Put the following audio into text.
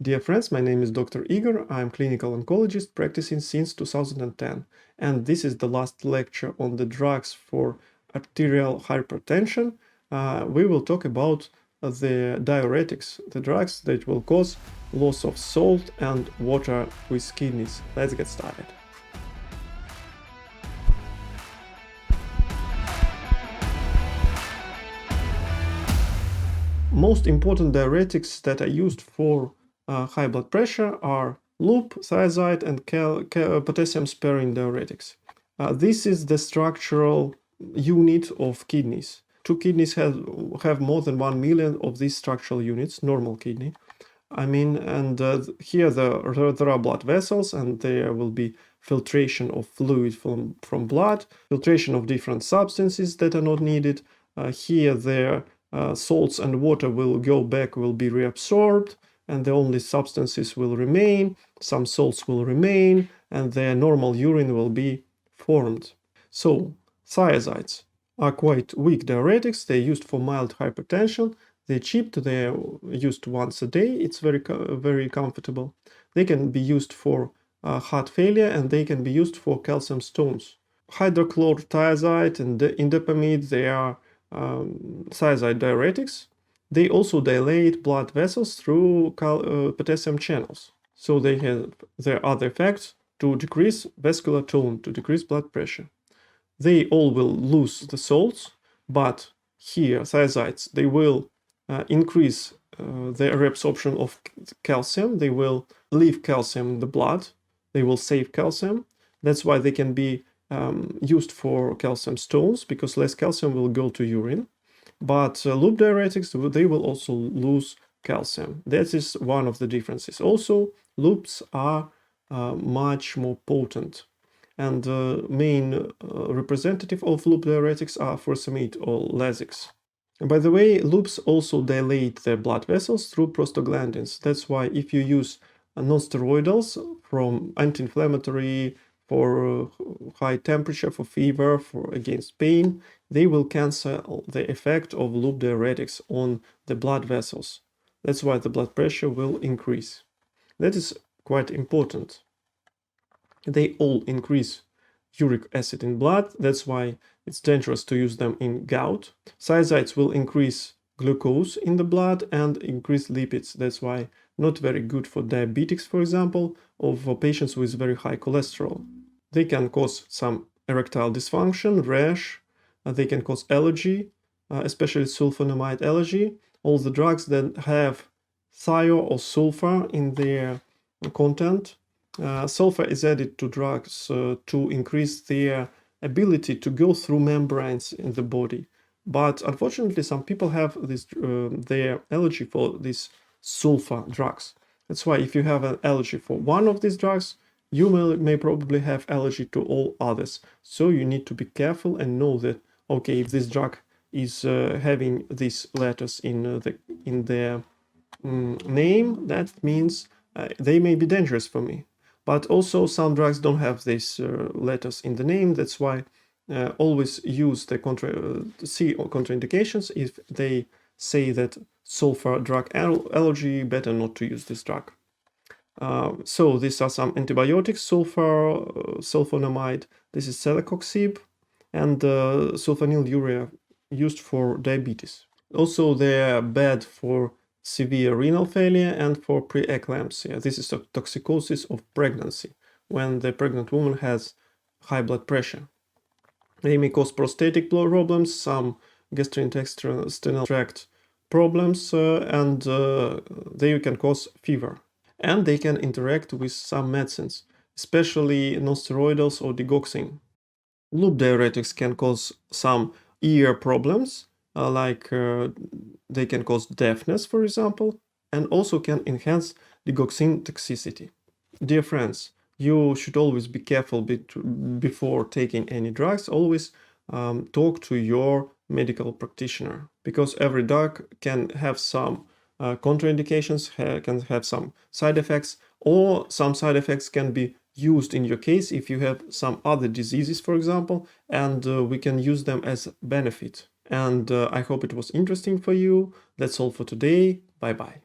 Dear friends, my name is Dr. Igor. I'm clinical oncologist practicing since 2010, and this is the last lecture on the drugs for arterial hypertension. We will talk about the diuretics, the drugs that will cause loss of salt and water with kidneys. Let's get started. Most important diuretics that are used for high blood pressure are loop, thiazide, and potassium-sparing diuretics. This is the structural unit of kidneys. Two kidneys have more than 1 million of these structural units, normal kidney. Here there are blood vessels, and there will be filtration of fluid from blood, filtration of different substances that are not needed. Here salts and water will go back, will be reabsorbed, and the only substances will remain. Some salts will remain, and the normal urine will be formed. So thiazides are quite weak diuretics. They're used for mild hypertension. They're cheap. They're used once a day. It's very comfortable. They can be used for heart failure, and they can be used for calcium stones. Hydrochlorothiazide and indapamide, they are thiazide diuretics. They also dilate blood vessels through potassium channels. So they have their other effects to decrease vascular tone, to decrease blood pressure. They all will lose the salts, but here thiazides, they will increase the reabsorption of calcium. They will leave calcium in the blood. They will save calcium. That's why they can be used for calcium stones, because less calcium will go to urine. But loop diuretics, they will also lose calcium. That is one of the differences. Also, loops are much more potent. And the main representative of loop diuretics are furosemide or lasix. And by the way, loops also dilate the blood vessels through prostaglandins. That's why if you use non-steroidals from anti-inflammatory, for high temperature, for fever, for against pain, they will cancel the effect of loop diuretics on the blood vessels. That's why the blood pressure will increase. That is quite important. They all increase uric acid in blood. That's why it's dangerous to use them in gout. Thiazides will increase glucose in the blood and increase lipids. That's why not very good for diabetics, for example, or for patients with very high cholesterol. They can cause some erectile dysfunction, rash. They can cause allergy, especially sulfonamide allergy. All the drugs that have thio or sulfur in their content. Sulfur is added to drugs to increase their ability to go through membranes in the body. But unfortunately, some people have this their allergy for these sulfur drugs. That's why if you have an allergy for one of these drugs, you may probably have allergy to all others. So you need to be careful and know that, okay, if this drug is having these letters in their name, that means they may be dangerous for me. But also some drugs don't have these letters in the name. That's why always use the contraindications. If they say that sulfur drug allergy, better not to use this drug. So these are some antibiotics: sulfur, sulfonamide. This is celecoxib, and sulfonylurea used for diabetes. Also, they're bad for severe renal failure and for preeclampsia. This is a toxicosis of pregnancy, when the pregnant woman has high blood pressure. They may cause prostatic problems, some gastrointestinal tract problems, and they can cause fever. And they can interact with some medicines, especially non-steroidals or digoxin. Loop diuretics can cause some ear problems, they can cause deafness, for example, and also can enhance digoxin toxicity. Dear friends, you should always be careful before taking any drugs. Always talk to your medical practitioner, because every drug can have some contraindications, can have some side effects, or some side effects can be used in your case if you have some other diseases, for example, and we can use them as benefit. And I hope it was interesting for you. That's all for today. Bye-bye.